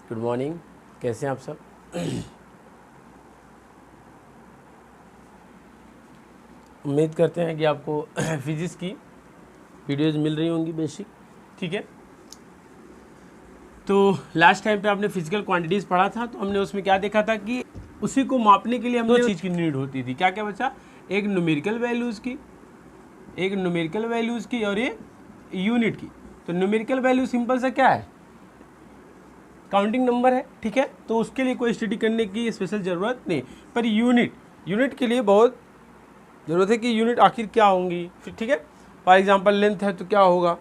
Good morning, कैसे हैं आप सब। उम्मीद करते हैं कि आपको फिजिक्स की वीडियोज़ मिल रही होंगी बेसिक, ठीक है। तो लास्ट टाइम पे आपने फिजिकल क्वांटिटीज़ पढ़ा था, तो हमने उसमें क्या देखा था कि उसी को मापने के लिए हमें दो चीज़ की नीड होती थी। क्या क्या बच्चा? एक न्यूमेरिकल वैल्यूज़ की, और एक यूनिट की। तो न्यूमेरिकल वैल्यू सिंपल सा क्या है? काउंटिंग नंबर है, ठीक है। तो उसके लिए कोई स्टडी करने की स्पेशल ज़रूरत नहीं, पर यूनिट के लिए बहुत ज़रूरत है कि यूनिट आखिर क्या होंगी, ठीक है। फॉर एग्जांपल लेंथ है तो क्या होगा,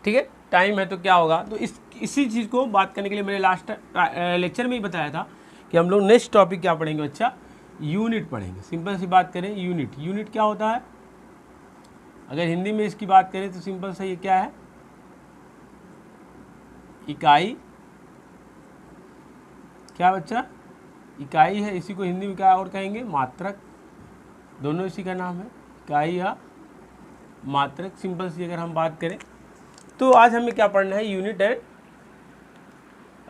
ठीक है, टाइम है तो क्या होगा। तो इसी चीज़ को बात करने के लिए मैंने लास्ट लेक्चर में ही बताया था कि हम लोग नेक्स्ट टॉपिक क्या पढ़ेंगे बच्चा? यूनिट पढ़ेंगे। सिंपल सी बात करें, यूनिट क्या होता है? अगर हिंदी में इसकी बात करें तो सिंपल सा ये क्या है? इकाई। क्या बच्चा? इकाई है। इसी को हिंदी में क्या और कहेंगे? मात्रक। दोनों इसी का नाम है, इकाई या मात्रक। सिंपल सी अगर हम बात करें तो आज हमें क्या पढ़ना है? यूनिट एंड,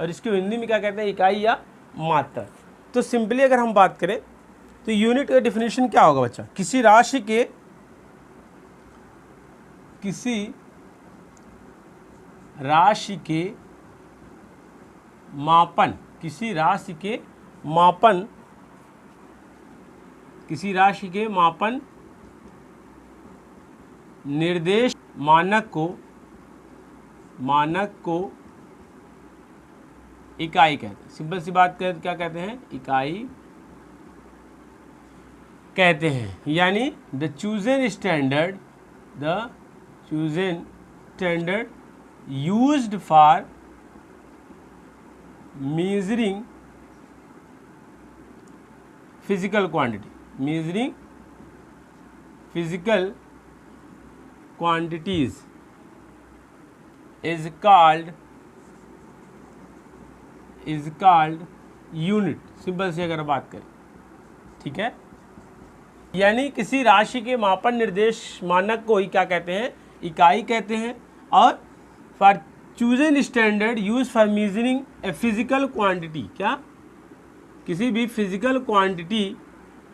और इसको हिंदी में क्या कहते हैं? इकाई या मात्रक। तो सिंपली अगर हम बात करें तो यूनिट का डिफिनेशन क्या होगा बच्चा? किसी राशि के मापन, किसी राशि के मापन निर्देश मानक को इकाई कहते हैं। सिंपल सी बात करें तो क्या कहते हैं? इकाई कहते हैं। यानी the chosen standard used for measuring physical quantities is called unit. Simple से अगर बात करें, ठीक है। यानी किसी राशि के मापन निर्देश मानक को ही क्या कहते हैं? इकाई कहते हैं। और for chosen standard use for measuring a physical quantity, क्या? किसी भी फिजिकल क्वांटिटी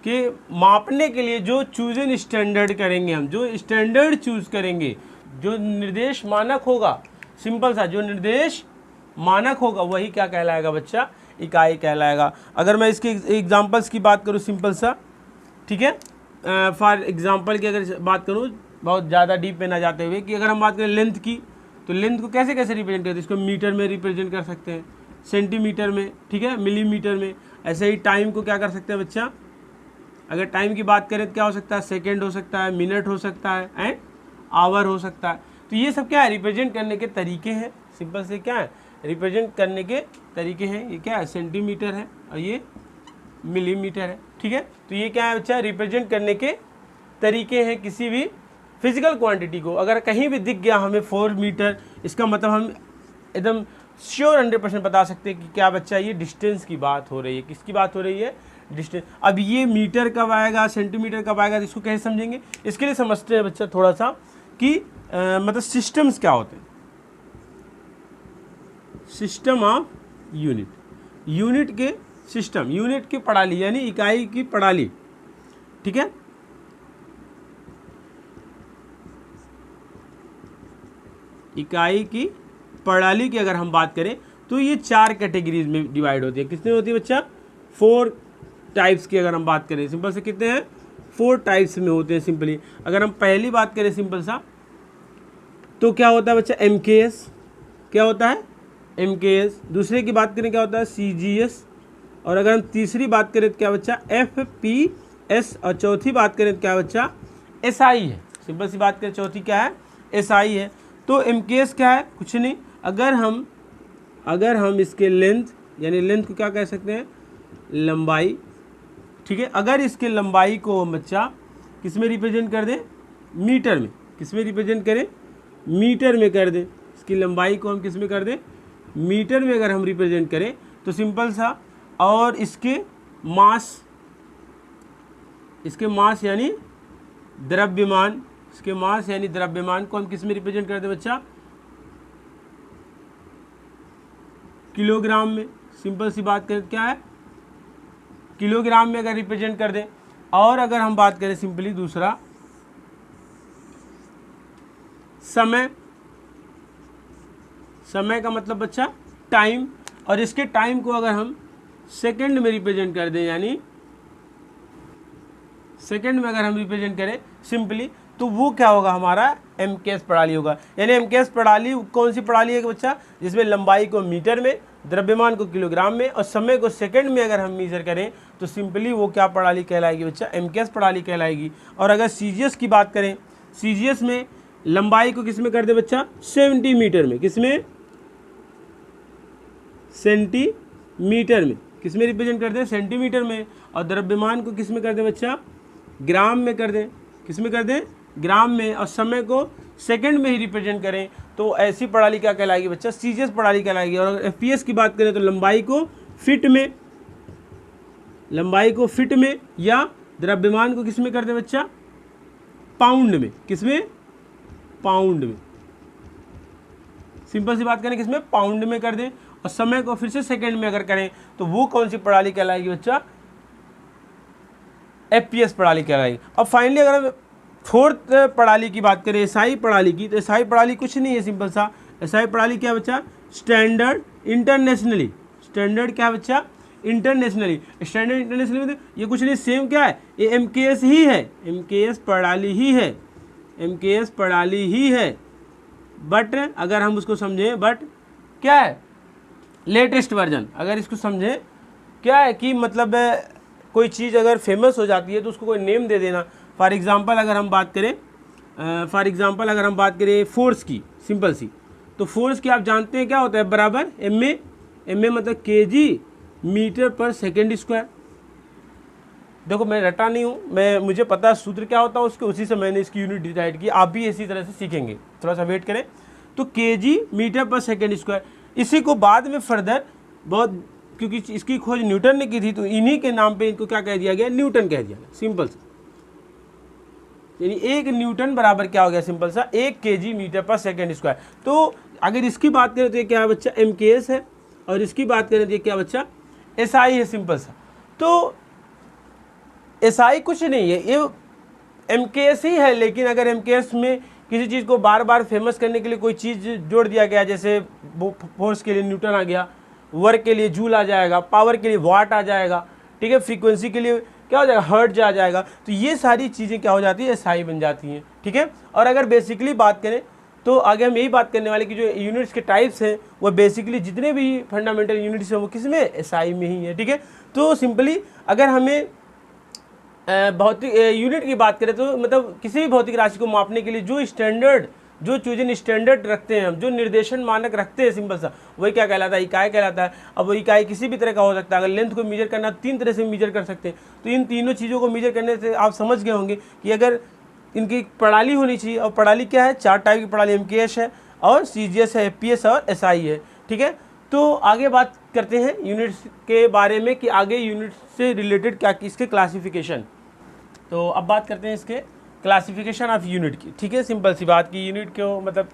के मापने के लिए जो चूजन स्टैंडर्ड करेंगे, हम जो स्टैंडर्ड चूज करेंगे, जो निर्देश मानक होगा, सिंपल सा जो निर्देश मानक होगा वही क्या कहलाएगा बच्चा? इकाई कहलाएगा। अगर मैं इसके एग्जांपल्स की बात करूँ सिंपल सा, ठीक है। फॉर एग्जांपल की अगर बात करूँ, बहुत ज़्यादा डीप में ना जाते हुए, कि अगर हम बात करें लेंथ की, तो लेंथ को कैसे रिप्रेजेंट करते हैं? इसको मीटर में रिप्रेजेंट कर सकते हैं, सेंटीमीटर में, ठीक है, मिलीमीटर में। ऐसे ही टाइम को क्या कर सकते हैं बच्चा? अगर टाइम की बात करें तो क्या हो सकता है? सेकंड हो सकता है, मिनट हो सकता है, एंड आवर हो सकता है। तो ये सब क्या है? रिप्रेजेंट करने के तरीके हैं। सिंपल से क्या है? रिप्रेजेंट करने के तरीके हैं। ये क्या है? सेंटीमीटर है और ये मिलीमीटर है, ठीक है। तो ये क्या है बच्चा? रिप्रेजेंट करने के तरीके हैं किसी भी फिजिकल क्वांटिटी को। अगर कहीं भी दिख गया हमें 4 मीटर, इसका मतलब हम एकदम श्योर 100% बता सकते हैं कि क्या बच्चा? ये डिस्टेंस की बात हो रही है। किसकी बात हो रही है? डिस्टेंस। अब ये मीटर कब आएगा, सेंटीमीटर कब आएगा, इसको कैसे समझेंगे? इसके लिए समझते हैं बच्चा थोड़ा सा कि मतलब सिस्टम्स क्या होते हैं। सिस्टम ऑफ यूनिट के सिस्टम, यूनिट की प्रणाली यानी इकाई की प्रणाली, ठीक है। इकाई की प्रणाली की अगर हम बात करें तो ये 4 कैटेगरीज में डिवाइड होती है। कितने होती है बच्चा? 4 टाइप्स की अगर हम बात करें, सिंपल से कितने हैं? 4 टाइप्स में होते हैं सिंपली। अगर हम पहली बात करें सिंपल सा, तो क्या होता है बच्चा? MKS। क्या होता है? MKS। दूसरे की बात करें क्या होता है? CGS। और अगर हम तीसरी बात करें तो क्या बच्चा? FPS। और चौथी बात करें तो क्या बच्चा? SI है। सिंपल सी बात करें, चौथी क्या है? SI है। तो MKS क्या है? कुछ नहीं। अगर हम इसके लेंथ, यानी लेंथ को क्या कह सकते हैं? लंबाई, ठीक है। अगर इसके लंबाई को हम बच्चा किस में रिप्रेजेंट कर दें? मीटर में। किस में रिप्रेजेंट करें? मीटर में कर दें। इसकी लंबाई को हम किस में कर दें? मीटर में अगर हम रिप्रेजेंट करें तो सिंपल सा। और इसके मास यानी द्रव्यमान, इसके मास यानी द्रव्यमान को हम किस में रिप्रेजेंट करते हैं बच्चा? किलोग्राम में, सिंपल सी बात करें क्या है, किलोग्राम में अगर रिप्रेजेंट कर दें। और अगर हम बात करें सिंपली दूसरा समय, समय का मतलब बच्चा टाइम, और इसके टाइम को अगर हम सेकंड में रिप्रेजेंट कर दें, यानी सेकंड में अगर हम रिप्रेजेंट करें सिंपली, तो वो क्या होगा, हमारा एमकेएस प्रणाली होगा। यानी एमकेएस प्रणाली कौन सी प्रणाली है बच्चा, जिसमें लंबाई को मीटर में, द्रव्यमान को किलोग्राम में और समय को सेकंड में अगर हम मेजर करें तो सिंपली वो क्या प्रणाली कहलाएगी बच्चा, एमकेएस प्रणाली कहलाएगी। और अगर सीजीएस की बात करें, सीजीएस में लंबाई को किस में कर दे बच्चा, सेंटीमीटर में, किसमें, सेंटीमीटर में, किस में रिप्रेजेंट कर दे, सेंटीमीटर में। और द्रव्यमान को किस में कर दे बच्चा, ग्राम में कर दें, किस में कर दें, ग्राम में। और समय को सेकंड में ही रिप्रेजेंट करें तो ऐसी प्रणाली क्या कहलाएगी बच्चा, सीजीएस प्रणाली कहलाएगी। और अगर एफपीएस की बात करें तो लंबाई को फीट में, लंबाई को फीट में, या द्रव्यमान को किस में कर दे बच्चा, पाउंड में, किस में, पाउंड में। सिंपल सी बात करें किसमें, पाउंड में कर दें। और समय को फिर से सेकंड में अगर करें तो वो कौन सी प्रणाली कहलाएगी बच्चा, एफपीएस प्रणाली कहलाएगी। अब फाइनली अगर हम फोर्थ प्रणाली की बात करें, एसआई प्रणाली की, तो एसआई प्रणाली कुछ नहीं है, सिंपल सा एसआई प्रणाली क्या बच्चा, स्टैंडर्ड इंटरनेशनली, स्टैंडर्ड क्या बच्चा, इंटरनेशनली, स्टैंडर्ड इंटरनेशनली मतलब ये कुछ नहीं, सेम क्या है, ये एमकेएस ही है, एमकेएस प्रणाली ही है, एमकेएस प्रणाली ही है। बट अगर हम उसको समझें, बट क्या है, लेटेस्ट वर्जन, अगर इसको समझें क्या है कि मतलब कोई चीज़ अगर फेमस हो जाती है तो उसको कोई नेम दे देना। फॉर एग्जांपल अगर हम बात करें फोर्स की, सिंपल सी, तो फोर्स की आप जानते हैं क्या होता है, बराबर एमए, एमए मतलब केजी मीटर पर सेकेंड स्क्वायर। देखो मैं रटा नहीं हूँ, मुझे पता है सूत्र क्या होता है उसके, उसी से मैंने इसकी यूनिट डिसाइड की, आप भी इसी तरह से सीखेंगे, थोड़ा सा वेट करें। तो केजी मीटर पर सेकेंड स्क्वायर, इसी को बाद में फर्दर बहुत, क्योंकि इसकी खोज न्यूटन ने की थी तो इन्हीं के नाम पे इनको क्या कह दिया गया, न्यूटन कह दिया गया, सिंपल सा। यानी 1 न्यूटन बराबर क्या हो गया, सिंपल सा 1 केजी मीटर पर सेकेंड स्क्वायर। तो अगर इसकी बात करें तो ये क्या है बच्चा, एमकेएस है, और इसकी बात करें तो ये क्या बच्चा, एसआई है, सिंपल सा। तो एसआई कुछ नहीं है, ये एमकेएस ही है, लेकिन अगर एमकेएस में किसी चीज़ को बार बार फेमस करने के लिए कोई चीज़ जोड़ दिया गया, जैसे फोर्स के लिए न्यूटन आ गया, वर्क के लिए जूल आ जाएगा, पावर के लिए वाट आ जाएगा, ठीक है, फ्रीक्वेंसी के लिए क्या हो जाएगा, हर्ट्ज आ जाएगा, तो ये सारी चीज़ें क्या हो जाती है, एसआई बन जाती हैं, ठीक है। और अगर बेसिकली बात करें तो आगे हम यही बात करने वाले कि जो यूनिट्स के टाइप्स हैं वो बेसिकली जितने भी फंडामेंटल यूनिट्स हैं वो किस में, एसआई में ही है, ठीक है। तो सिंपली अगर हमें भौतिक यूनिट की बात करें तो मतलब किसी भी भौतिक राशि को मापने के लिए जो स्टैंडर्ड, जो चीज़ें स्टैंडर्ड रखते हैं हम, जो निर्देशन मानक रखते हैं, सिंपल सा वही क्या कहलाता है, इकाई कहलाता है। अब वो इकाई किसी भी तरह का हो सकता है, अगर लेंथ को मेजर करना 3 तरह से मेजर कर सकते हैं, तो इन तीनों चीज़ों को मेजर करने से आप समझ गए होंगे कि अगर इनकी प्रणाली होनी चाहिए, और प्रणाली क्या है, 4 टाइप की प्रणाली, एमकेएस है और सीजीएस है, एफपीएस और एसआई है, ठीक है। तो आगे बात करते हैं यूनिट्स के बारे में कि आगे यूनिट से रिलेटेड क्या इसके क्लासिफिकेशन। तो अब बात करते हैं इसके क्लासिफिकेशन ऑफ यूनिट की, ठीक है। सिंपल सी बात की यूनिट को मतलब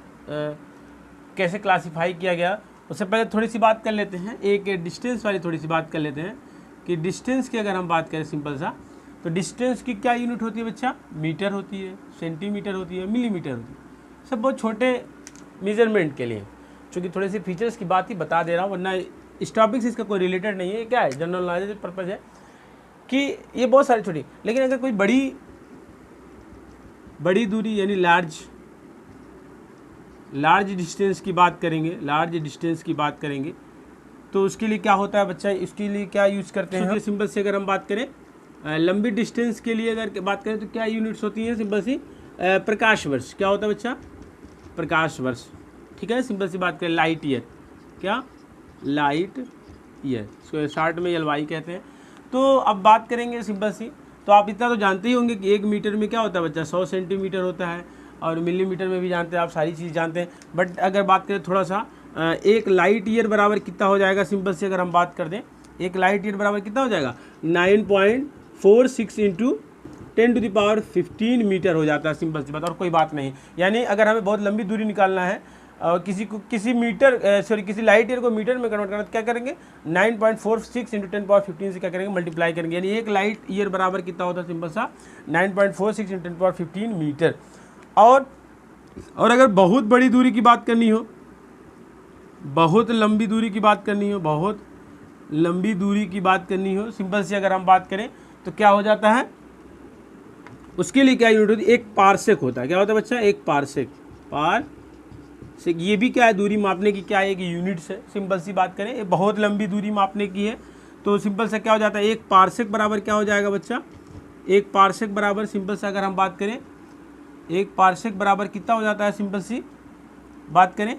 कैसे क्लासिफाई किया गया, उससे पहले थोड़ी सी बात कर लेते हैं, एक डिस्टेंस वाली थोड़ी सी बात कर लेते हैं कि डिस्टेंस की अगर हम बात करें सिंपल सा, तो डिस्टेंस की क्या यूनिट होती है बच्चा, मीटर होती है, सेंटीमीटर होती है, मिलीमीटर होती है, सब बहुत छोटे मेजरमेंट के लिए, चूँकि थोड़े से फीचर्स की बात ही बता दे रहा हूँ, वरना इस टॉपिक से इसका कोई रिलेटेड नहीं है, क्या है, जनरल नॉलेज पर्पज़ है कि ये बहुत सारी छोटी। लेकिन अगर कोई बड़ी दूरी यानी लार्ज डिस्टेंस की बात करेंगे, लार्ज डिस्टेंस की बात करेंगे तो उसके लिए क्या होता है बच्चा, इसके लिए क्या यूज़ करते हैं, सिंपल से अगर हम बात करें लंबी डिस्टेंस के लिए अगर बात करें तो क्या यूनिट्स होती हैं, सिंपल सी प्रकाश वर्ष, क्या होता है बच्चा, प्रकाश वर्ष, ठीक है। सिंपल सी बात करें लाइट ईयर, क्या, लाइट ईयर, इसको शॉर्ट में एलवाई कहते हैं। तो अब बात करेंगे सिंपल सी, तो आप इतना तो जानते ही होंगे कि 1 मीटर में क्या होता है बच्चा, 100 सेंटीमीटर होता है, और मिलीमीटर में भी जानते हैं आप, सारी चीज़ जानते हैं। बट अगर बात करें थोड़ा सा, एक लाइट ईयर बराबर कितना हो जाएगा, सिंपल से अगर हम बात कर दें, एक लाइट ईयर बराबर कितना हो जाएगा, 9.46 × 10⁻15 मीटर हो जाता है, सिंपल सी बात, और कोई बात नहीं। यानी अगर हमें बहुत लंबी दूरी निकालना है, और किसी लाइट ईयर को मीटर में कन्वर्ट करना तो क्या करेंगे 9.46 इंटू 10⁻15 से क्या करेंगे मल्टीप्लाई करेंगे, यानी एक लाइट ईयर बराबर कितना होता है सिंपल सा 9.46 इंटू 10⁻15 मीटर। और अगर बहुत बड़ी दूरी की बात करनी हो, बहुत लंबी दूरी की बात करनी हो, बहुत लंबी दूरी की बात करनी हो, सिंपल से अगर हम बात करें तो क्या हो जाता है, उसके लिए क्या यूनिट होती है, एक पारसेक होता है। क्या होता है बच्चा, एक पारसेक। ये भी क्या है, दूरी मापने की क्या है, एक यूनिट्स है। सिंपल सी बात करें, ये बहुत लंबी दूरी मापने की है, तो सिंपल से क्या हो जाता है, एक पारसेक बराबर क्या हो जाएगा बच्चा, एक पारसेक बराबर सिंपल से अगर हम बात करें, एक पारसेक बराबर कितना हो जाता है, सिंपल सी बात करें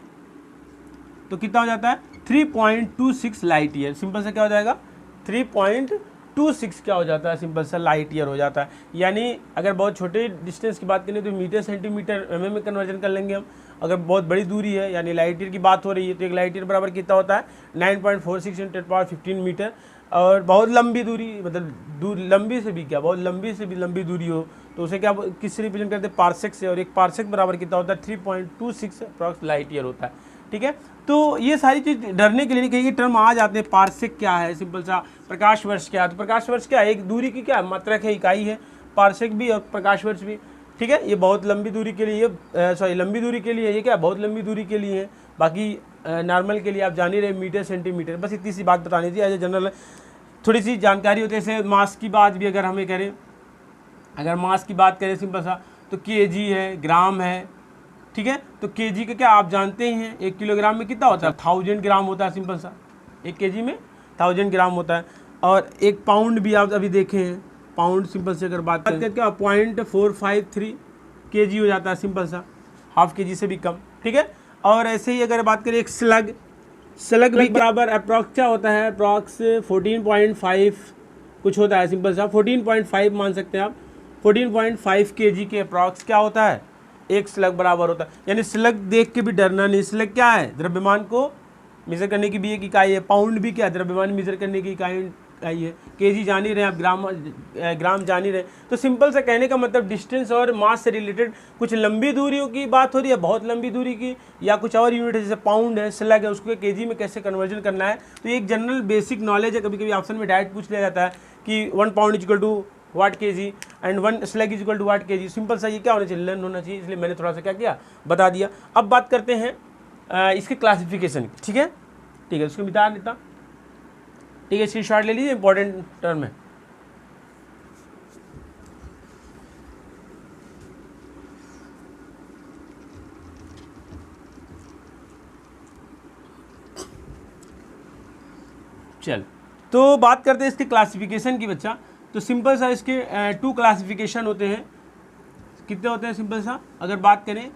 तो कितना हो जाता है 3.26 लाइट ईयर। सिंपल से क्या हो जाएगा 3.26 क्या हो जाता है, सिंपल सा लाइट ईयर हो जाता है। यानी अगर बहुत छोटे डिस्टेंस की बात करें तो मीटर सेंटीमीटर mm में कन्वर्जन कर लेंगे हम। अगर बहुत बड़ी दूरी है यानी लाइट ईयर की बात हो रही है तो एक लाइट ईयर बराबर कितना होता है 9.46 इंटू 10⁻15 मीटर। और बहुत लंबी दूरी मतलब लंबी से भी क्या, बहुत लंबी से भी लंबी दूरी हो तो उसे क्या किससे रिप्रेजेंट करते हैं, पारसेक से। और एक पारसेक बराबर कितना होता है 3.26 अप्रॉक्स लाइट ईयर होता है। ठीक है, तो ये सारी चीज़ डरने के लिए नहीं, कहीं टर्म आ जाते हैं। पारसेक क्या है, सिंपल सा प्रकाश वर्ष क्या है, तो प्रकाश वर्ष क्या है, एक दूरी की क्या मात्रक है, इकाई है, पारसेक भी और प्रकाश वर्ष भी। ठीक है, ये बहुत लंबी दूरी के लिए, लंबी दूरी के लिए, ये क्या बहुत लंबी दूरी के लिए है। बाकी नॉर्मल के लिए आप जान ही रहे मीटर सेंटीमीटर। बस इतनी सी बात बतानी थी एज ए जनरल, थोड़ी सी जानकारी होती है। जैसे मास की बात भी अगर हमें करें, अगर मास की बात करें सिंपल सा तो केजी है, ग्राम है। ठीक है, तो केजी का क्या आप जानते ही हैं, 1 किलोग्राम में कितना होता है 1000 ग्राम होता है। सिंपल सा 1 केजी में 1000 ग्राम होता है। और एक पाउंड भी आप अभी देखे हैं, पाउंड सिंपल से अगर बात करें क्या 0.453 केजी हो जाता है, सिंपल सा हाफ केजी से भी कम। ठीक है, और ऐसे ही अगर बात करें एक स्लग भी बराबर अप्रॉक्स क्या होता है, अप्रॉक्स 14.5 कुछ होता है, सिंपल सा 14.5 मान सकते हैं आप। 14.5 केजी के अप्रॉक्स क्या होता है, एक स्लग बराबर होता है। यानी स्लग देख के भी डरना नहीं। स्लग क्या है, द्रव्यमान को मेजर करने की भी एक इकाई है। पाउंड भी क्या है, द्रव्यमान मेजर करने की इकाई है। केजी जान ही रहे आप, ग्राम जान ही रहे। तो सिंपल से कहने का मतलब डिस्टेंस और मास से रिलेटेड कुछ लंबी दूरियों की बात हो रही है, बहुत लंबी दूरी की, या कुछ और यूनिट है जैसे पाउंड है, स्लग है, उसको केजी में कैसे कन्वर्जन करना है। तो एक जनरल बेसिक नॉलेज है। कभी कभी ऑप्शन में डायरेक्ट पूछ लिया जाता है कि 1 pound equal to what KG and 1 slug is equal to what KG. Simple सा ये क्या होना चाहिए, लर्न होना चाहिए, इसलिए मैंने थोड़ा सा क्या किया बता दिया। अब बात करते हैं इसके क्लासिफिकेशन की। ठीक है, उसको बता देता। ठीक है, स्क्रीन शॉट ले लीजिए, इंपॉर्टेंट टर्म है। चल, तो बात करते हैं इसके क्लासिफिकेशन की बच्चा। तो सिंपल सा इसके 2 क्लासिफिकेशन होते हैं। कितने होते हैं सिंपल सा अगर बात करें,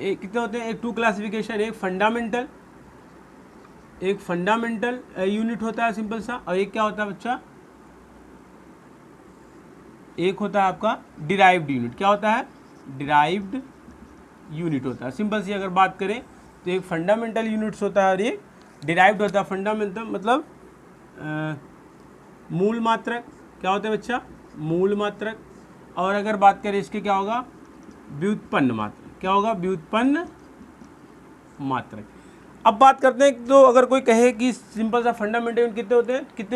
कितने होते हैं, एक 2 क्लासिफिकेशन, एक फंडामेंटल यूनिट होता है सिंपल सा, और एक क्या होता है बच्चा, एक होता है आपका डिराइव्ड यूनिट। क्या होता है, डिराइव्ड यूनिट होता है। सिंपल सी अगर बात करें तो एक फंडामेंटल यूनिट्स होता है और एक डिराइव्ड होता है। फंडामेंटल मतलब मूल मात्रक। क्या होता है बच्चा, मूल मात्रक। और अगर बात करें इसके क्या होगा, व्युत्पन्न मात्रक। क्या होगा, व्युत्पन्न मात्रक। अब बात करते हैं, तो अगर कोई कहे कि सिंपल सा फंडामेंटल यूनिट कितने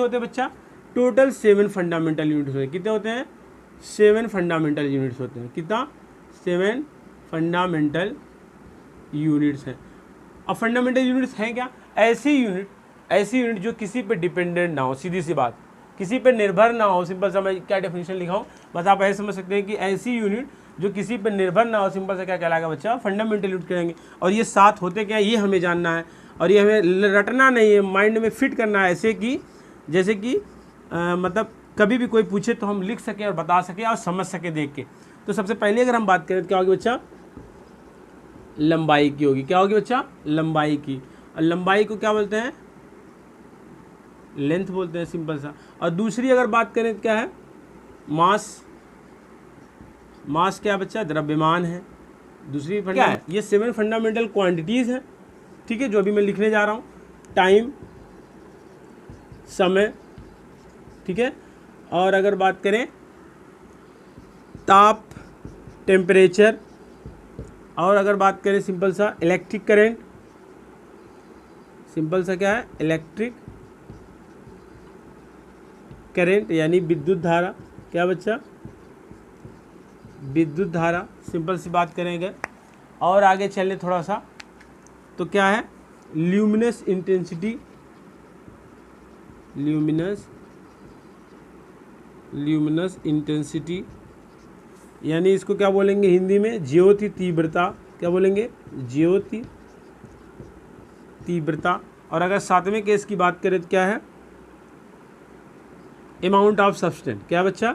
होते हैं बच्चा, टोटल 7 फंडामेंटल यूनिट्स होते हैं। कितने होते हैं, 7 फंडामेंटल यूनिट्स होते हैं। कितना, 7 फंडामेंटल यूनिट्स हैं। अब फंडामेंटल यूनिट्स हैं क्या, ऐसी यूनिट जो किसी पे डिपेंडेंट ना हो, सीधी सी बात, किसी पे निर्भर ना हो। सिंपल सा मैं क्या डेफिनेशन लिखा हूँ, बस आप ऐसे समझ सकते हैं कि ऐसी यूनिट जो किसी पर निर्भर ना हो, सिंपल से क्या कहलाएगा बच्चा, फंडामेंटल यूनिट कहेंगे। और ये 7 होते क्या, ये हमें जानना है, और ये हमें रटना नहीं है, माइंड में फिट करना है, ऐसे कि जैसे कि मतलब कभी भी कोई पूछे तो हम लिख सकें और बता सकें और समझ सकें देख के। तो सबसे पहले अगर हम बात करें तो क्या होगी बच्चा, लंबाई की होगी। क्या होगी बच्चा, लंबाई की। और लंबाई को क्या बोलते हैं, लेंथ बोलते हैं, सिंपल सा। और दूसरी अगर बात करें तो क्या है, मास क्या बच्चा, द्रव्यमान है। दूसरी क्या है, ये 7 फंडामेंटल क्वांटिटीज़ हैं। ठीक है, जो अभी मैं लिखने जा रहा हूँ, टाइम, समय। ठीक है, और अगर बात करें ताप, टेम्परेचर, और अगर बात करें सिंपल सा इलेक्ट्रिक करंट, सिंपल सा क्या है, इलेक्ट्रिक करंट यानी विद्युत धारा। क्या बच्चा, विद्युत धारा, सिंपल सी बात करेंगे। और आगे चले थोड़ा सा, तो क्या है, ल्यूमिनस इंटेंसिटी, ल्यूमिनस इंटेंसिटी यानी इसको क्या बोलेंगे हिंदी में, ज्योति तीव्रता। क्या बोलेंगे, ज्योति तीव्रता। और अगर सातवें केस की बात करें तो क्या है, अमाउंट ऑफ सब्सटेंस। क्या बच्चा,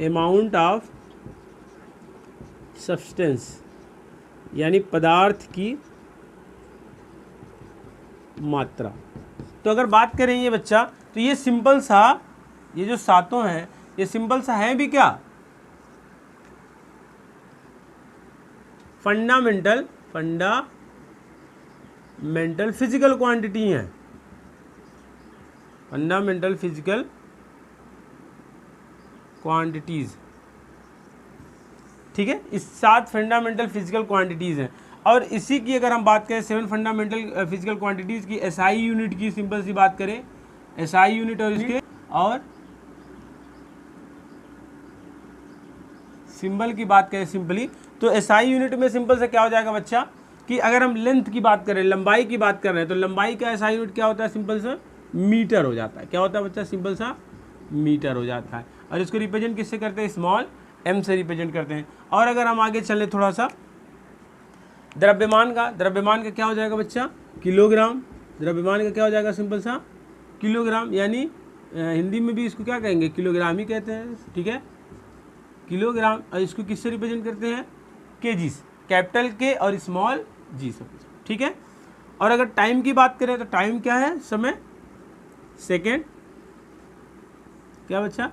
अमाउंट ऑफ सब्सटेंस यानी पदार्थ की मात्रा। तो अगर बात करें ये बच्चा, तो ये सिंपल सा, ये जो सातों हैं ये सिंपल सा है भी क्या, फंडामेंटल फिजिकल क्वांटिटी हैं, फंडामेंटल फिजिकल क्वांटिटीज। ठीक है, इस 7 फंडामेंटल फिजिकल क्वांटिटीज हैं। और इसी की अगर हम बात करें 7 फंडामेंटल फिजिकल क्वांटिटीज की एसआई यूनिट की, सिंपल सी बात करें एसआई यूनिट और इसके और सिंबल की बात करें सिंपली, तो एसआई यूनिट में सिंपल से क्या हो जाएगा बच्चा, कि अगर हम लेंथ की बात करें, लंबाई की बात कर रहे हैं, तो लंबाई का एसआई यूनिट क्या होता है, सिंपल सा मीटर हो जाता है। क्या होता है बच्चा, सिंपल सा मीटर हो जाता है। और इसको रिप्रेजेंट किससे करते हैं, स्मॉल m से रिप्रेजेंट करते हैं। और अगर हम आगे चले थोड़ा सा, द्रव्यमान का क्या हो जाएगा बच्चा, किलोग्राम। द्रव्यमान का क्या हो जाएगा, सिंपल सा किलोग्राम, यानी हिंदी में भी इसको क्या कहेंगे, किलोग्राम ही कहते हैं। ठीक है, किलोग्राम। और इसको किससे रिप्रेजेंट करते हैं, केजीस, कैपिटल के और स्मॉल जी सब। ठीक है, और अगर टाइम की बात करें तो टाइम क्या है, समय, सेकेंड। क्या बच्चा,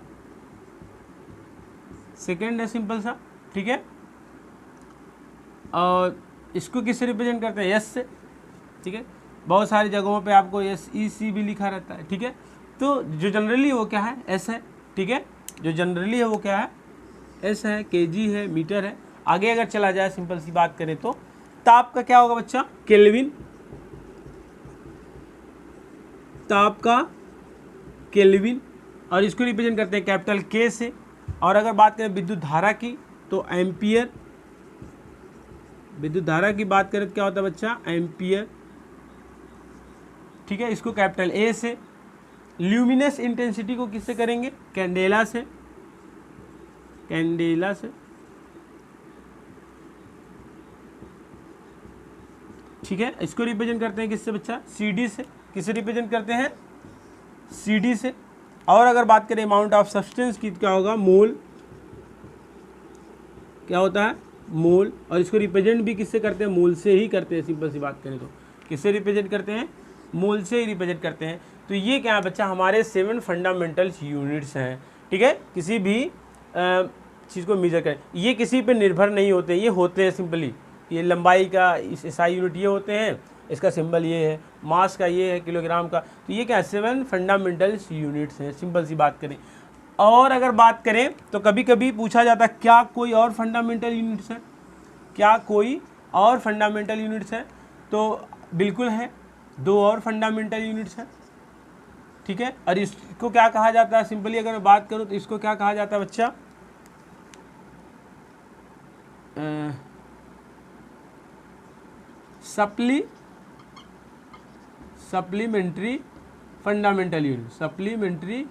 सेकेंड है सिंपल सा। ठीक है, और इसको किससे रिप्रेजेंट करते हैं, एस से। ठीक है, बहुत सारी जगहों पे आपको एस ई सी भी लिखा रहता है। ठीक है, तो जो जनरली वो क्या है, एस है। ठीक है, जो जनरली है वो क्या है, एस है, केजी है, मीटर है। आगे अगर चला जाए सिंपल सी बात करें तो ताप का क्या होगा बच्चा, केल्विन। ताप का केल्विन, और इसको रिप्रेजेंट करते हैं कैपिटल के से। और अगर बात करें विद्युत धारा की तो एम्पियर। विद्युत धारा की बात करें तो क्या होता है बच्चा, एम्पियर। ठीक है, इसको कैपिटल ए से। ल्यूमिनस इंटेंसिटी को किससे करेंगे, कैंडेला से, कैंडेला से। ठीक है, इसको रिप्रेजेंट करते हैं किससे बच्चा, सीडी से। किससे रिप्रेजेंट करते हैं, सीडी से। और अगर बात करें अमाउंट ऑफ सब्सटेंस की, क्या होगा, मोल। क्या होता है, मोल। और इसको रिप्रेजेंट भी किससे करते हैं, मोल से ही करते हैं। सिंपल सी बात करें तो किससे रिप्रेजेंट करते हैं, मोल से ही रिप्रेजेंट करते हैं। तो ये क्या है बच्चा, हमारे 7 फंडामेंटल यूनिट्स हैं। ठीक है, किसी भी चीज़ को मेजर करें, ये किसी पे निर्भर नहीं होते, ये होते हैं सिंपली। ये लंबाई का एसआई यूनिट ये होते हैं, इसका सिंबल ये है, मास का ये है, किलोग्राम का। तो ये क्या है, 7 फंडामेंटल यूनिट्स हैं, सिंपल सी बात करें। और अगर बात करें तो कभी कभी पूछा जाता है क्या कोई और फंडामेंटल यूनिट्स है, क्या कोई और फंडामेंटल यूनिट्स है, तो बिल्कुल है, 2 और फंडामेंटल यूनिट्स हैं। ठीक है, और इसको क्या कहा जाता है, सिंपली अगर मैं बात करूं तो इसको क्या कहा जाता है बच्चा, supplementary fundamental unit, supplementary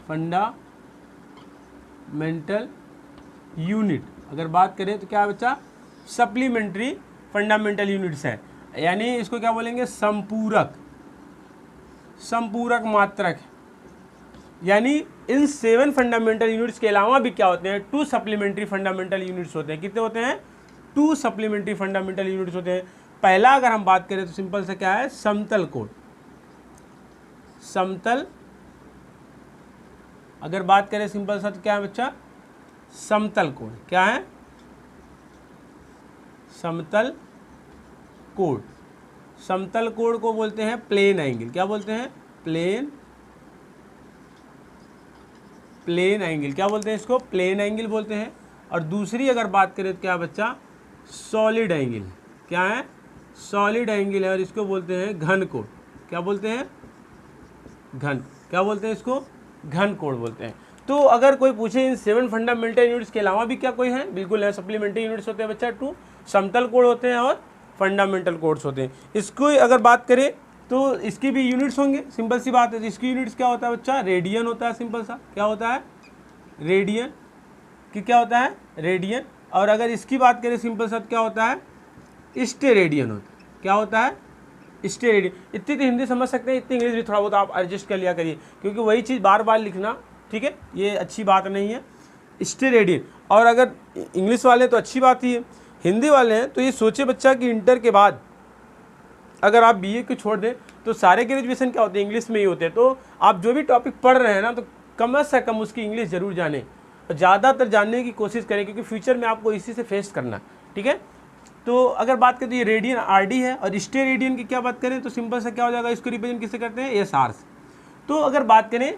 fundamental unit. अगर बात करें तो क्या है बच्चा, सप्लीमेंट्री फंडामेंटल यूनिट्स है, यानी इसको क्या बोलेंगे, संपूरक मात्रक। यानी इन 7 फंडामेंटल यूनिट्स के अलावा भी क्या होते हैं, 2 सप्लीमेंट्री फंडामेंटल यूनिट्स होते हैं। कितने होते हैं, 2 सप्लीमेंट्री फंडामेंटल यूनिट्स होते हैं। पहला अगर हम बात करें तो सिंपल से क्या है, समतल कोण। समतल, अगर बात करें सिंपल सा तो क्या है बच्चा, समतल कोण। क्या है, समतल कोण। समतल कोण को बोलते हैं प्लेन एंगल। क्या बोलते हैं, प्लेन एंगल। क्या बोलते हैं इसको, प्लेन एंगल बोलते हैं। और दूसरी अगर बात करें तो क्या बच्चा, सॉलिड एंगल। क्या है, सॉलिड एंगल है और इसको बोलते हैं घन कोण। क्या बोलते हैं, घन, क्या बोलते हैं इसको, घन कोण बोलते हैं। तो अगर कोई पूछे इन 7 फंडामेंटल यूनिट्स के अलावा भी क्या कोई है, बिल्कुल है, सप्लीमेंट्री यूनिट्स होते हैं बच्चा 2, समतल कोण होते हैं और फंडामेंटल कोड्स होते हैं। इसको अगर बात करें तो इसकी भी यूनिट्स होंगे, सिंपल सी बात है। तो इसकी यूनिट्स क्या होता है बच्चा, रेडियन होता है, सिंपल सा, क्या होता है, रेडियन कि क्या होता है, रेडियन। और अगर इसकी बात करें सिंपल सा, क्या होता है, स्टेरेडियन होता है। क्या होता है, स्टेरेडियन। इतनी तो हिंदी समझ सकते हैं, इतनी इंग्लिश भी थोड़ा बहुत आप एडजस्ट कर लिया करिए, क्योंकि वही चीज़ बार बार लिखना, ठीक है, ये अच्छी बात नहीं है, स्टेरेडियन। और अगर इंग्लिश वाले तो अच्छी बात ही है, हिंदी वाले हैं तो ये सोचे बच्चा कि इंटर के बाद अगर आप बीए को छोड़ दें तो सारे ग्रेजुएशन क्या होते हैं, इंग्लिश में ही होते हैं। तो आप जो भी टॉपिक पढ़ रहे हैं ना, तो कम से कम उसकी इंग्लिश ज़रूर जानें और ज़्यादातर जानने की कोशिश करें, क्योंकि फ्यूचर में आपको इसी से फेस करना है, ठीक है। तो अगर बात करें तो ये रेडियन आरडी है, और स्टेरेडियन की क्या बात करें तो सिंपल सा क्या हो जाएगा, इसको रिप्रेजेंट किससे करते हैं, एसआर से। तो अगर बात करें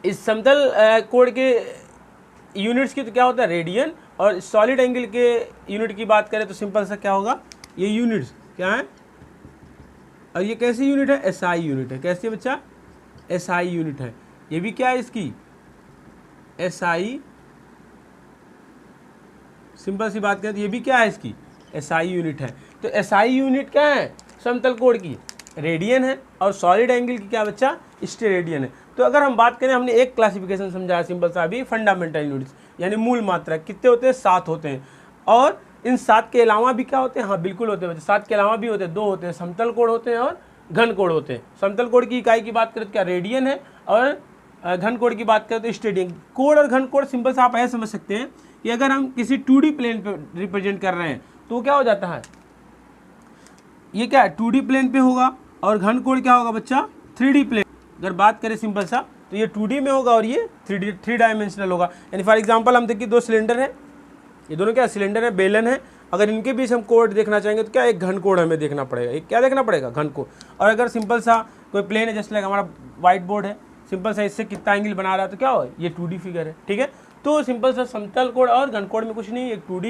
इस समतल कोण के यूनिट्स की तो क्या होता है, रेडियन। और सॉलिड एंगल के यूनिट की बात करें तो सिंपल सा क्या होगा, ये यूनिट्स क्या है, और ये कैसी यूनिट है, एसआई यूनिट है। कैसी बच्चा, एसआई यूनिट है। ये भी क्या है इसकी, एसआई, सिंपल सी बात करें तो ये भी क्या है इसकी, एसआई यूनिट है। तो एसआई यूनिट क्या है, समतल कोण की रेडियन है, और सॉलिड एंगल की क्या बच्चा, स्टेरेडियन है। तो अगर हम बात करें, हमने एक क्लासिफिकेशन समझाया सिंपल सा अभी, फंडामेंटल यूनिट्स, यानी मूल मात्रक कितने होते हैं, 7 होते हैं। और इन 7 के अलावा भी क्या होते हैं, हाँ बिल्कुल होते हैं बच्चे, 7 के अलावा भी होते हैं, 2 होते हैं, समतल कोण होते हैं और घन कोण होते हैं। समतल कोण की इकाई की बात करें तो क्या, रेडियन है, और घन कोण की बात करें तो स्टेडियन। कोण और घन कोण सिंपल सा आप ऐसे समझ सकते हैं कि अगर हम किसी 2D प्लेन पे रिप्रेजेंट कर रहे हैं तो क्या हो जाता है, ये क्या है, 2D प्लेन पे होगा, और घन कोण क्या होगा बच्चा, 3D प्लेन। अगर बात करें सिंपल सा तो ये 2D में होगा और ये 3 डायमेंशनल होगा। यानी फॉर एग्जांपल हम देखिए 2 सिलेंडर है, ये दोनों क्या सिलेंडर है, बेलन है। अगर इनके बीच हम कोण देखना चाहेंगे तो क्या, एक घन कोण हमें देखना पड़ेगा, एक क्या देखना पड़ेगा, घन कोण। और अगर सिंपल सा कोई प्लेन है, जैसे लाइक हमारा व्हाइट बोर्ड है, सिंपल सा इससे कितना एंगल बना रहा है तो क्या हो, ये 2D फिगर है, ठीक है। तो सिंपल सा समतल कोण और घन कोण में कुछ नहीं, एक 2D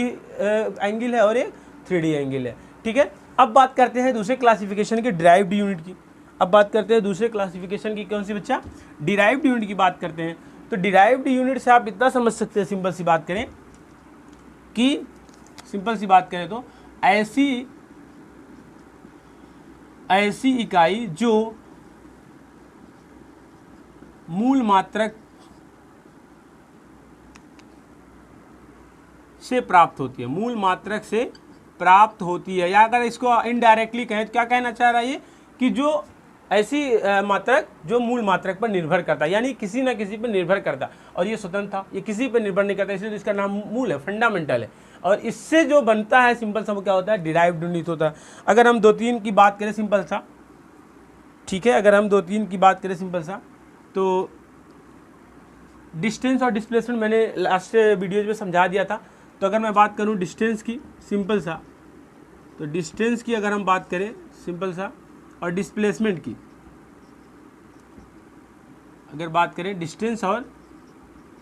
एंगल है और एक 3D एंगल है, ठीक है। अब बात करते हैं दूसरे क्लासिफिकेशन की, डिराइव्ड यूनिट की। अब बात करते हैं दूसरे क्लासिफिकेशन की, कौन सी बच्चा, डिराइव्ड यूनिट की बात करते हैं। तो डिराइव्ड यूनिट से आप इतना समझ सकते हैं, सिंपल सी बात करें कि, सिंपल सी बात करें तो ऐसी इकाई जो मूल मात्रक से प्राप्त होती है, मूल मात्रक से प्राप्त होती है। या अगर इसको इनडायरेक्टली कहें तो क्या कहना चाह रहा है ये, कि जो ऐसी मात्रक जो मूल मात्रक पर निर्भर करता है, यानी किसी ना किसी पर निर्भर करता है, और ये स्वतंत्र था, ये किसी पर निर्भर नहीं करता, इसलिए तो इसका नाम मूल है, फंडामेंटल है। और इससे जो बनता है सिंपल सा वो क्या होता है, डिराइव्ड यूनिट होता है। अगर हम 2-3 की बात करें सिंपल सा, ठीक है, अगर हम 2-3 की बात करें सिंपल सा, तो डिस्टेंस और डिस्प्लेसमेंट मैंने लास्ट वीडियोज में समझा दिया था। तो अगर मैं बात करूं डिस्टेंस की, सिंपल सा, तो डिस्टेंस की अगर हम बात करें सिंपल सा, और डिस्प्लेसमेंट की अगर बात करें, डिस्टेंस और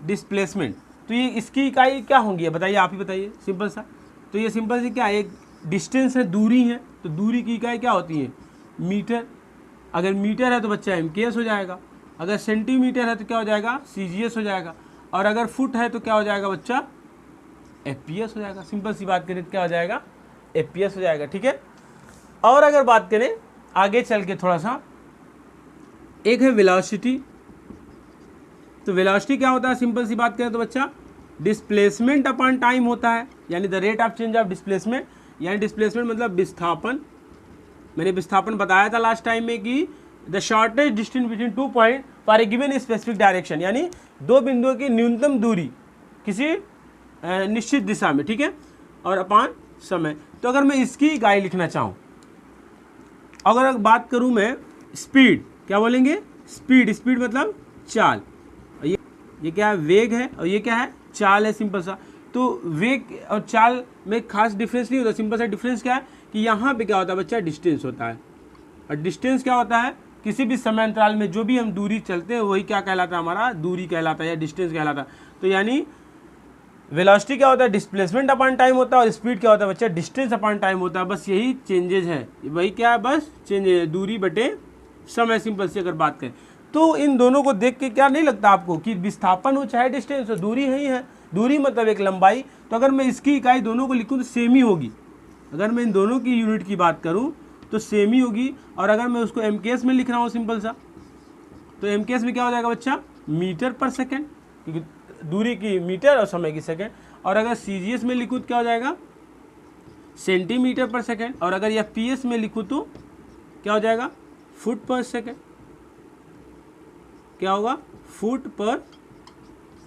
डिस्प्लेसमेंट, तो ये इसकी इकाई क्या होंगी, बताइए, आप ही बताइए सिंपल सा। तो ये सिंपल सी क्या है, एक डिस्टेंस है, दूरी है, तो दूरी की इकाई क्या होती है, मीटर। अगर मीटर है तो बच्चा MKS हो जाएगा, अगर सेंटीमीटर है तो क्या हो जाएगा, CGS हो जाएगा, और अगर फुट है तो क्या हो जाएगा बच्चा, FPS हो जाएगा। सिंपल सी बात करें तो क्या हो जाएगा, FPS हो जाएगा, ठीक है। और अगर बात करें आगे चल के थोड़ा सा, एक है वेलोसिटी। तो वेलोसिटी क्या होता है, सिंपल सी बात करें तो बच्चा डिस्प्लेसमेंट अपॉन टाइम होता है, यानी the rate of change of displacement, यानी डिस्प्लेसमेंट मतलब विस्थापन। मैंने विस्थापन बताया था लास्ट टाइम में कि the shortest distance between 2 point for a given specific direction, यानी 2 बिंदुओं की न्यूनतम दूरी किसी निश्चित दिशा में, ठीक है, और अपॉन समय। तो अगर मैं इसकी इकाई लिखना चाहूँ, अगर बात करूँ मैं स्पीड, क्या बोलेंगे, स्पीड, स्पीड मतलब चाल। ये क्या है, वेग है, और ये क्या है, चाल है, सिंपल सा। तो वेग और चाल में खास डिफरेंस नहीं होता, सिंपल सा डिफरेंस क्या है कि यहाँ पे क्या होता है बच्चा, डिस्टेंस होता है। और डिस्टेंस क्या होता है, किसी भी समय अंतराल में जो भी हम दूरी चलते हैं वही क्या कहलाता है, हमारा दूरी कहलाता है या डिस्टेंस कहलाता है। तो यानी वेलोसिटी क्या होता है, डिस्प्लेसमेंट अपॉन टाइम होता है, और स्पीड क्या होता है बच्चा, डिस्टेंस अपॉन टाइम होता है। बस यही चेंजेज है, वही क्या है, बस चेंजेज है, दूरी बटे समय। सिंपल से अगर बात करें तो इन दोनों को देख के क्या नहीं लगता आपको कि विस्थापन हो चाहे डिस्टेंस हो, दूरी ही है। दूरी मतलब एक लंबाई। तो अगर मैं इसकी इकाई दोनों को लिखूँ तो सेम ही होगी। अगर मैं इन दोनों की यूनिट की बात करूँ तो सेम ही होगी। और अगर मैं उसको एमकेएस में लिख रहा हूँ सिंपल सा, तो एमकेएस में क्या हो जाएगा बच्चा, मीटर पर सेकेंड, क्योंकि दूरी की मीटर और समय की सेकेंड। और अगर सीजीएस में लिखूँ तो क्या हो जाएगा, सेंटीमीटर पर सेकेंड। और अगर यह पीएस में लिखूँ तो क्या हो जाएगा, फुट पर सेकेंड। क्या होगा, फुट पर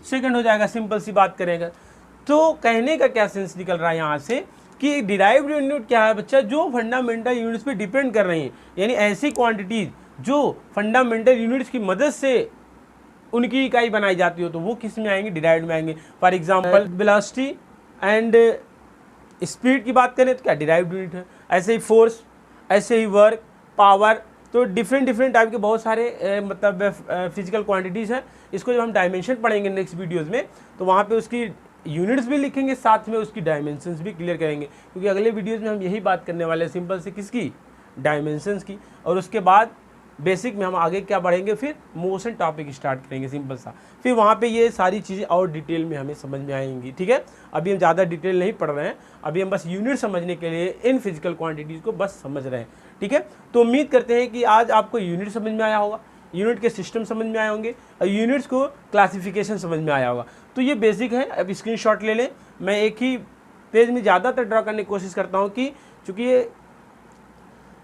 सेकेंड हो जाएगा। सिंपल सी बात करेंगे तो कहने का क्या सेंस निकल रहा है यहाँ से कि डिराइव्ड यूनिट क्या है बच्चा, जो फंडामेंटल यूनिट्स पे डिपेंड कर रही हैं। यानी ऐसी क्वांटिटीज जो फंडामेंटल यूनिट्स की मदद से उनकी इकाई बनाई जाती हो, तो वो किस में आएंगे, डिराइव्ड में आएंगे। For example velocity and speed की बात करें तो क्या डिराइव्ड यूनिट है। ऐसे ही फोर्स, ऐसे ही वर्क, पावर, तो डिफरेंट टाइप के बहुत सारे मतलब फिजिकल क्वांटिटीज़ हैं। इसको जब हम डायमेंशन पढ़ेंगे नेक्स्ट वीडियोज़ में, तो वहाँ पे उसकी यूनिट्स भी लिखेंगे, साथ में उसकी डायमेंशंस भी क्लियर करेंगे, क्योंकि अगले वीडियोज़ में हम यही बात करने वाले हैं सिंपल से किसकी, डायमेंशंस की। और उसके बाद बेसिक में हम आगे क्या बढ़ेंगे, फिर मोशन टॉपिक स्टार्ट करेंगे सिंपल सा। फिर वहाँ पे ये सारी चीज़ें और डिटेल में हमें समझ में आएंगी। ठीक है, अभी हम ज़्यादा डिटेल नहीं पढ़ रहे हैं, अभी हम बस यूनिट समझने के लिए इन फिजिकल क्वांटिटीज़ को बस समझ रहे हैं। ठीक है, तो उम्मीद करते हैं कि आज आपको यूनिट समझ में आया होगा, यूनिट के सिस्टम समझ में आए होंगे, और यूनिट्स को क्लासिफिकेशन समझ में आया होगा। तो ये बेसिक है। अब स्क्रीनशॉट ले लें। मैं एक ही पेज में ज़्यादातर ड्रा करने की कोशिश करता हूँ कि चूँकि ये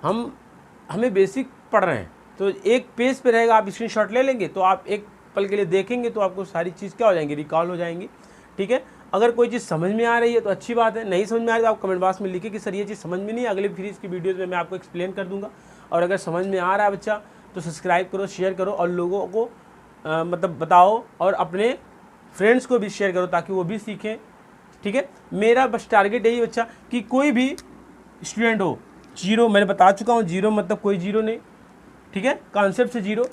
हमें बेसिक पढ़ रहे हैं, तो एक पेज पे रहेगा, आप स्क्रीनशॉट ले लेंगे तो आप एक पल के लिए देखेंगे तो आपको सारी चीज़ क्या हो जाएंगी, रिकॉल हो जाएंगी। ठीक है, अगर कोई चीज़ समझ में आ रही है तो अच्छी बात है, नहीं समझ में आ रही है तो आप कमेंट बॉक्स में लिखिए कि सर ये चीज़ समझ में नहीं, अगले फिर इसकी वीडियोज़ में मैं आपको एक्सप्लेन कर दूंगा। और अगर समझ में आ रहा है बच्चा तो सब्सक्राइब करो, शेयर करो, और लोगों को मतलब बताओ, और अपने फ्रेंड्स को भी शेयर करो ताकि वो भी सीखें। ठीक है, मेरा बस टारगेट यही बच्चा कि कोई भी स्टूडेंट हो, जीरो मैंने बता चुका हूँ, जीरो मतलब कोई जीरो नहीं। ठीक है, कॉन्सेप्ट से जीरो,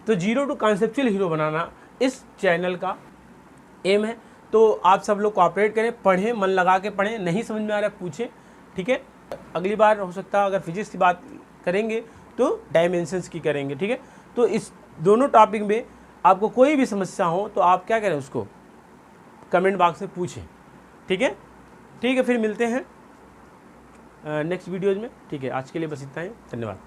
तो जीरो टू कॉन्सेप्चुअल हीरो बनाना इस चैनल का एम है। तो आप सब लोग कोऑपरेट करें, पढ़ें, मन लगा के पढ़ें, नहीं समझ में आ रहा है पूछें। ठीक है, अगली बार हो सकता है अगर फिजिक्स की बात करेंगे तो डायमेंशंस की करेंगे। ठीक है, तो इस दोनों टॉपिक में आपको कोई भी समस्या हो तो आप क्या करें, उसको कमेंट बॉक्स में पूछें। ठीक है, फिर मिलते हैं नेक्स्ट वीडियोज़ में। ठीक है, आज के लिए बस इतना ही, धन्यवाद।